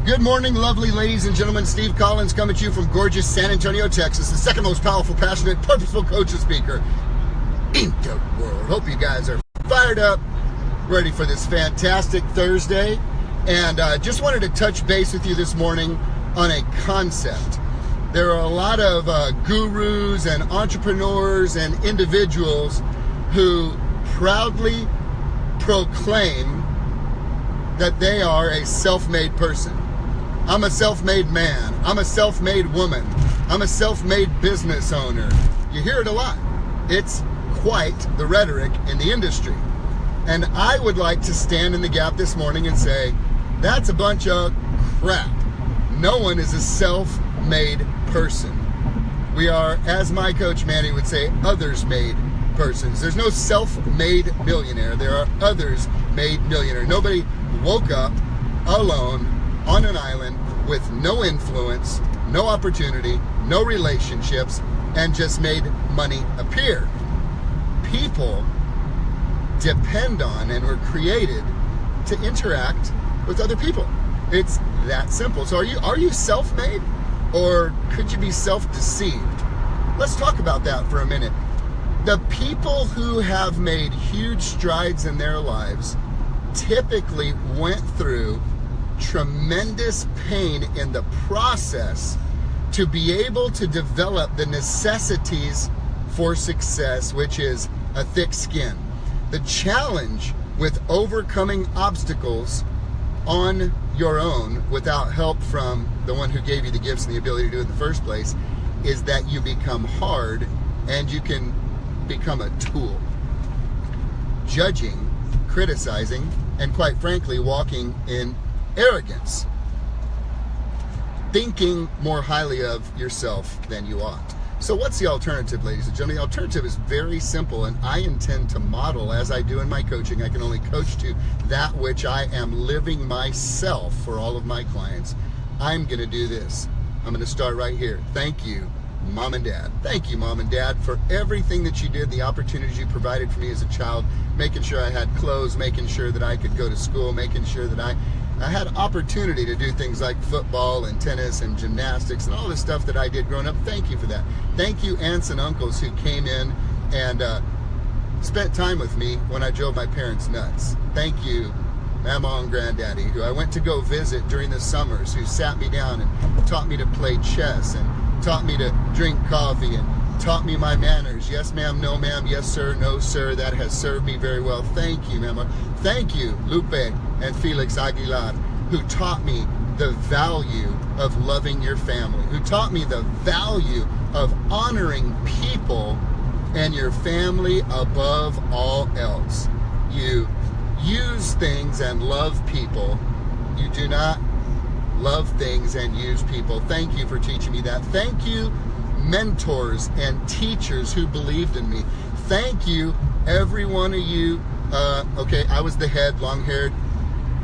Good morning, lovely ladies and gentlemen. Steve Collins coming to you from gorgeous San Antonio, Texas, the second most powerful, passionate, purposeful coach and speaker in the world. Hope you guys are fired up, ready for this fantastic Thursday. And just wanted to touch base with you this morning on a concept. There are a lot of gurus and entrepreneurs and individuals who proudly proclaim that they are a self-made person. I'm a self-made man. I'm a self-made woman. I'm a self-made business owner. You hear it a lot. It's quite the rhetoric in the industry. And I would like to stand in the gap this morning and say, that's a bunch of crap. No one is a self-made person. We are, as my coach Manny would say, others-made persons. There's no self-made millionaire. There are others-made millionaire. Nobody woke up alone on an island with no influence, no opportunity, no relationships, and just made money appear. People depend on and were created to interact with other people. It's that simple. So are you self-made, or could you be self-deceived? Let's talk about that for a minute. The people who have made huge strides in their lives typically went through tremendous pain in the process to be able to develop the necessities for success, which is a thick skin. The challenge with overcoming obstacles on your own without help from the one who gave you the gifts and the ability to do it in the first place is that you become hard and you can become a tool. Judging, criticizing, and quite frankly, walking in arrogance. Thinking more highly of yourself than you ought. So what's the alternative, ladies and gentlemen? The alternative is very simple, and I intend to model, as I do in my coaching. I can only coach to that which I am living myself for all of my clients. I'm going to do this. I'm going to start right here. Thank you, Mom and Dad. Thank you, Mom and Dad, for everything that you did, the opportunities you provided for me as a child, making sure I had clothes, making sure that I could go to school, making sure that I had opportunity to do things like football and tennis and gymnastics and all the stuff that I did growing up. Thank you for that. Thank you, aunts and uncles who came in and spent time with me when I drove my parents nuts. Thank you, Mama and Granddaddy, who I went to go visit during the summers, who sat me down and taught me to play chess and taught me to drink coffee and taught me my manners. Yes, ma'am, no, ma'am, yes, sir, no, sir. That has served me very well. Thank you, Mama. Thank you, Lupe and Felix Aguilar, who taught me the value of loving your family, who taught me the value of honoring people and your family above all else. You use things and love people. You do not love things and use people. Thank you for teaching me that. Thank you, mentors and teachers who believed in me. Thank you, every one of you. Okay, I was the head, long-haired,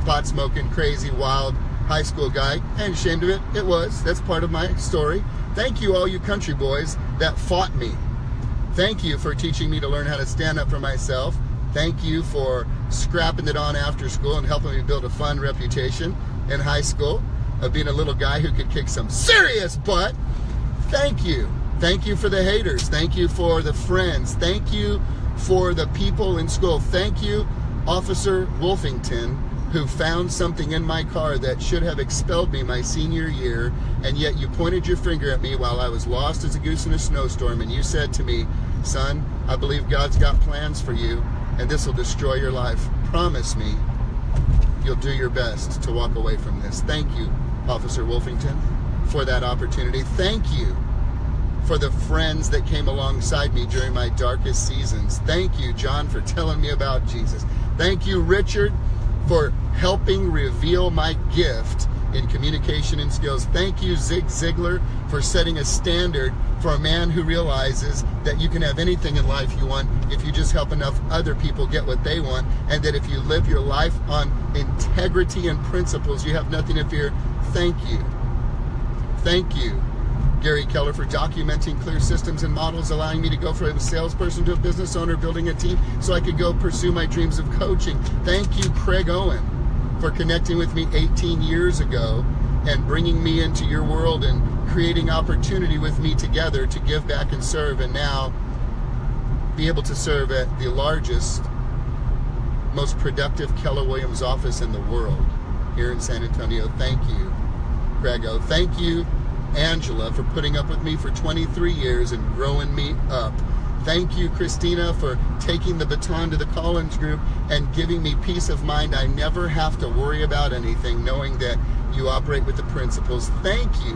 pot-smoking, crazy, wild high school guy. I ain't ashamed of it. It was. That's part of my story. Thank you, all you country boys that fought me. Thank you for teaching me to learn how to stand up for myself. Thank you for scrapping it on after school and helping me build a fun reputation in high school of being a little guy who could kick some serious butt. Thank you. Thank you for the haters. Thank you for the friends. Thank you for the people in school. Thank you, Officer Wolfington, who found something in my car that should have expelled me my senior year, and yet you pointed your finger at me while I was lost as a goose in a snowstorm, and you said to me, son, I believe God's got plans for you, and this will destroy your life. Promise me you'll do your best to walk away from this. Thank you, Officer Wolfington, for that opportunity. Thank you for the friends that came alongside me during my darkest seasons. Thank you, John, for telling me about Jesus. Thank you, Richard, for helping reveal my gift in communication and skills. Thank you, Zig Ziglar, for setting a standard for a man who realizes that you can have anything in life you want if you just help enough other people get what they want, and that if you live your life on integrity and principles, you have nothing to fear. Thank you. Thank you, Gary Keller, for documenting clear systems and models, allowing me to go from a salesperson to a business owner, building a team so I could go pursue my dreams of coaching. Thank you, Craig Owen, for connecting with me 18 years ago and bringing me into your world and creating opportunity with me together to give back and serve, and now be able to serve at the largest, most productive Keller Williams office in the world here in San Antonio. Thank you, Grego. Thank you, Angela, for putting up with me for 23 years and growing me up. Thank you, Christina, for taking the baton to the Collins Group and giving me peace of mind. I never have to worry about anything, knowing that you operate with the principles. Thank you,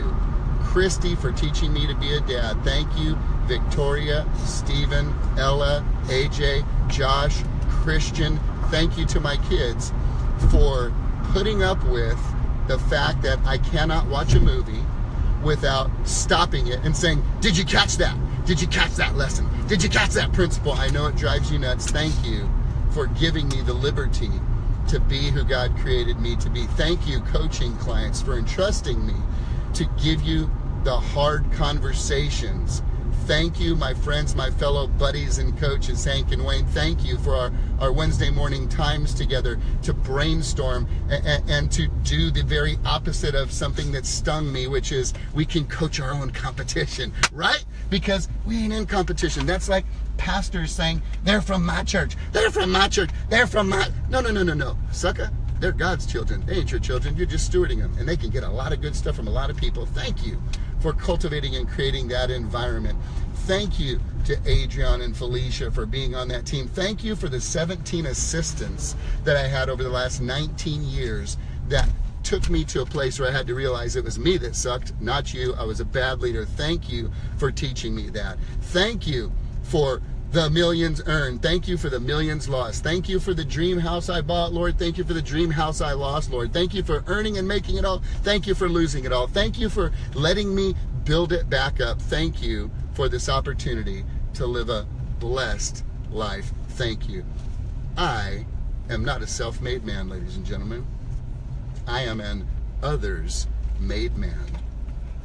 Christy, for teaching me to be a dad. Thank you, Victoria, Stephen, Ella, AJ, Josh, Christian. Thank you to my kids for putting up with the fact that I cannot watch a movie without stopping it and saying, did you catch that? Did you catch that lesson? Did you catch that principle? I know it drives you nuts. Thank you for giving me the liberty to be who God created me to be. Thank you, coaching clients, for entrusting me to give you the hard conversations. Thank you, my friends, my fellow buddies and coaches, Hank and Wayne. Thank you for our Wednesday morning times together to brainstorm and to do the very opposite of something that stung me, which is we can coach our own competition, right? Because we ain't in competition. That's like pastors saying, they're from my church. They're from my church. They're from my... No. Sucker. They're God's children. They ain't your children. You're just stewarding them. And they can get a lot of good stuff from a lot of people. Thank you for cultivating and creating that environment. Thank you to Adrian and Felicia for being on that team. Thank you for the 17 assistants that I had over the last 19 years that took me to a place where I had to realize it was me that sucked, not you. I was a bad leader. Thank you for teaching me that. Thank you for the millions earned. Thank you for the millions lost. Thank you for the dream house I bought, Lord. Thank you for the dream house I lost, Lord. Thank you for earning and making it all. Thank you for losing it all. Thank you for letting me build it back up. Thank you for this opportunity to live a blessed life. Thank you. I am not a self-made man, ladies and gentlemen. I am an others-made man.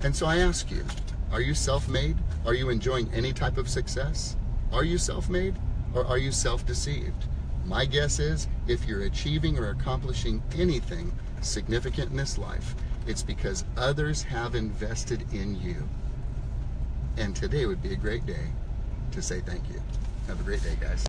And so I ask you, are you self-made? Are you enjoying any type of success? Are you self-made or are you self-deceived? My guess is if you're achieving or accomplishing anything significant in this life, it's because others have invested in you. And today would be a great day to say thank you. Have a great day, guys.